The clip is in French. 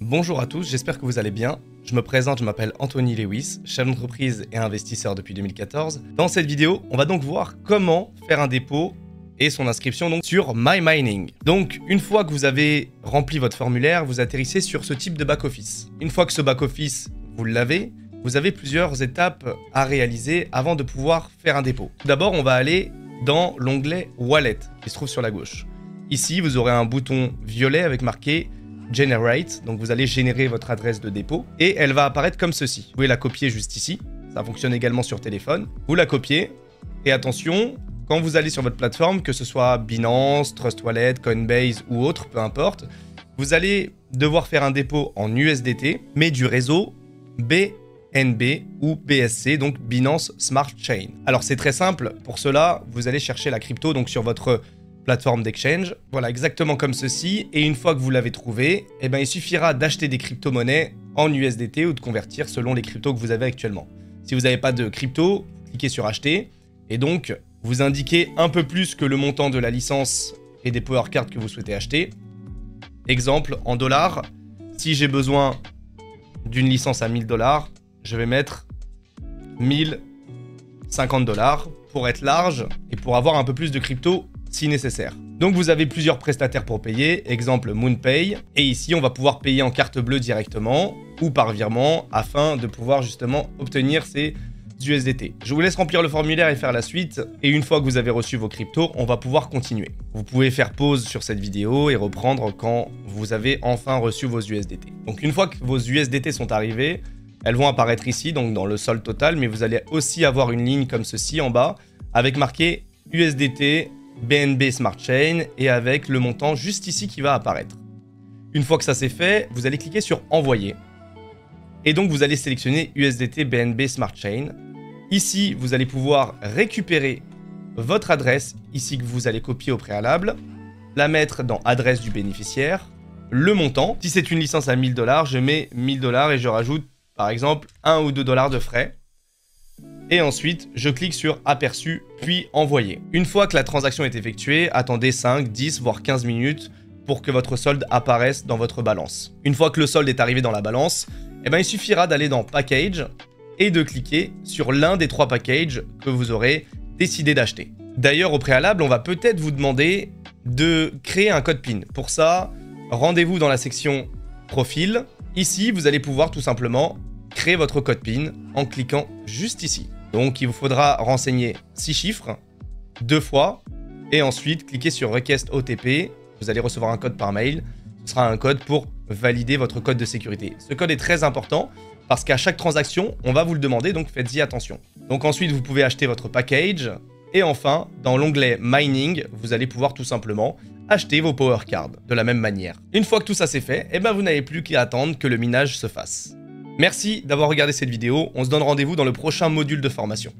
Bonjour à tous, j'espère que vous allez bien. Je me présente, je m'appelle Anthony Lewis, chef d'entreprise et investisseur depuis 2014. Dans cette vidéo, on va donc voir comment faire un dépôt et son inscription donc sur MyMining. Donc une fois que vous avez rempli votre formulaire, vous atterrissez sur ce type de back-office. Une fois que ce back-office, vous l'avez, vous avez plusieurs étapes à réaliser avant de pouvoir faire un dépôt. Tout d'abord, on va aller dans l'onglet Wallet qui se trouve sur la gauche. Ici, vous aurez un bouton violet avec marqué Generate, donc vous allez générer votre adresse de dépôt et elle va apparaître comme ceci. Vous pouvez la copier juste ici, ça fonctionne également sur téléphone. Vous la copiez et attention, quand vous allez sur votre plateforme, que ce soit Binance, Trust Wallet, Coinbase ou autre, peu importe, vous allez devoir faire un dépôt en USDT, mais du réseau BNB ou BSC, donc Binance Smart Chain. Alors c'est très simple, pour cela, vous allez chercher la crypto donc sur votre plateforme d'exchange, voilà exactement comme ceci, et une fois que vous l'avez trouvé, eh ben, il suffira d'acheter des crypto-monnaies en USDT ou de convertir selon les cryptos que vous avez actuellement. Si vous n'avez pas de crypto, cliquez sur acheter, et donc vous indiquez un peu plus que le montant de la licence et des power cards que vous souhaitez acheter. Exemple, en dollars, si j'ai besoin d'une licence à 1000 $, je vais mettre 1050 $ pour être large et pour avoir un peu plus de crypto si nécessaire. Donc vous avez plusieurs prestataires pour payer, exemple MoonPay, et ici on va pouvoir payer en carte bleue directement ou par virement afin de pouvoir justement obtenir ces USDT. Je vous laisse remplir le formulaire et faire la suite, et une fois que vous avez reçu vos cryptos, on va pouvoir continuer. Vous pouvez faire pause sur cette vidéo et reprendre quand vous avez enfin reçu vos USDT. Donc une fois que vos USDT sont arrivés, elles vont apparaître ici, donc dans le solde total, mais vous allez aussi avoir une ligne comme ceci en bas, avec marqué USDT BNB Smart Chain et avec le montant juste ici qui va apparaître. Une fois que ça c'est fait, vous allez cliquer sur Envoyer. Et donc vous allez sélectionner USDT BNB Smart Chain. Ici, vous allez pouvoir récupérer votre adresse, ici que vous allez copier au préalable, la mettre dans adresse du bénéficiaire, le montant. Si c'est une licence à 1000 $, je mets 1000 $ et je rajoute par exemple 1 ou 2 $ de frais. Et ensuite, je clique sur Aperçu, puis Envoyer. Une fois que la transaction est effectuée, attendez 5, 10, voire 15 minutes pour que votre solde apparaisse dans votre balance. Une fois que le solde est arrivé dans la balance, eh ben, il suffira d'aller dans Package et de cliquer sur l'un des 3 packages que vous aurez décidé d'acheter. D'ailleurs, au préalable, on va peut-être vous demander de créer un code PIN. Pour ça, rendez-vous dans la section Profil. Ici, vous allez pouvoir tout simplement créer votre code PIN en cliquant juste ici. Donc, il vous faudra renseigner 6 chiffres 2 fois et ensuite cliquer sur Request OTP. Vous allez recevoir un code par mail. Ce sera un code pour valider votre code de sécurité. Ce code est très important parce qu'à chaque transaction, on va vous le demander, donc faites-y attention. Donc ensuite, vous pouvez acheter votre package. Et enfin, dans l'onglet Mining, vous allez pouvoir tout simplement acheter vos power cards de la même manière. Une fois que tout ça c'est fait, eh ben, vous n'avez plus qu'à attendre que le minage se fasse. Merci d'avoir regardé cette vidéo, on se donne rendez-vous dans le prochain module de formation.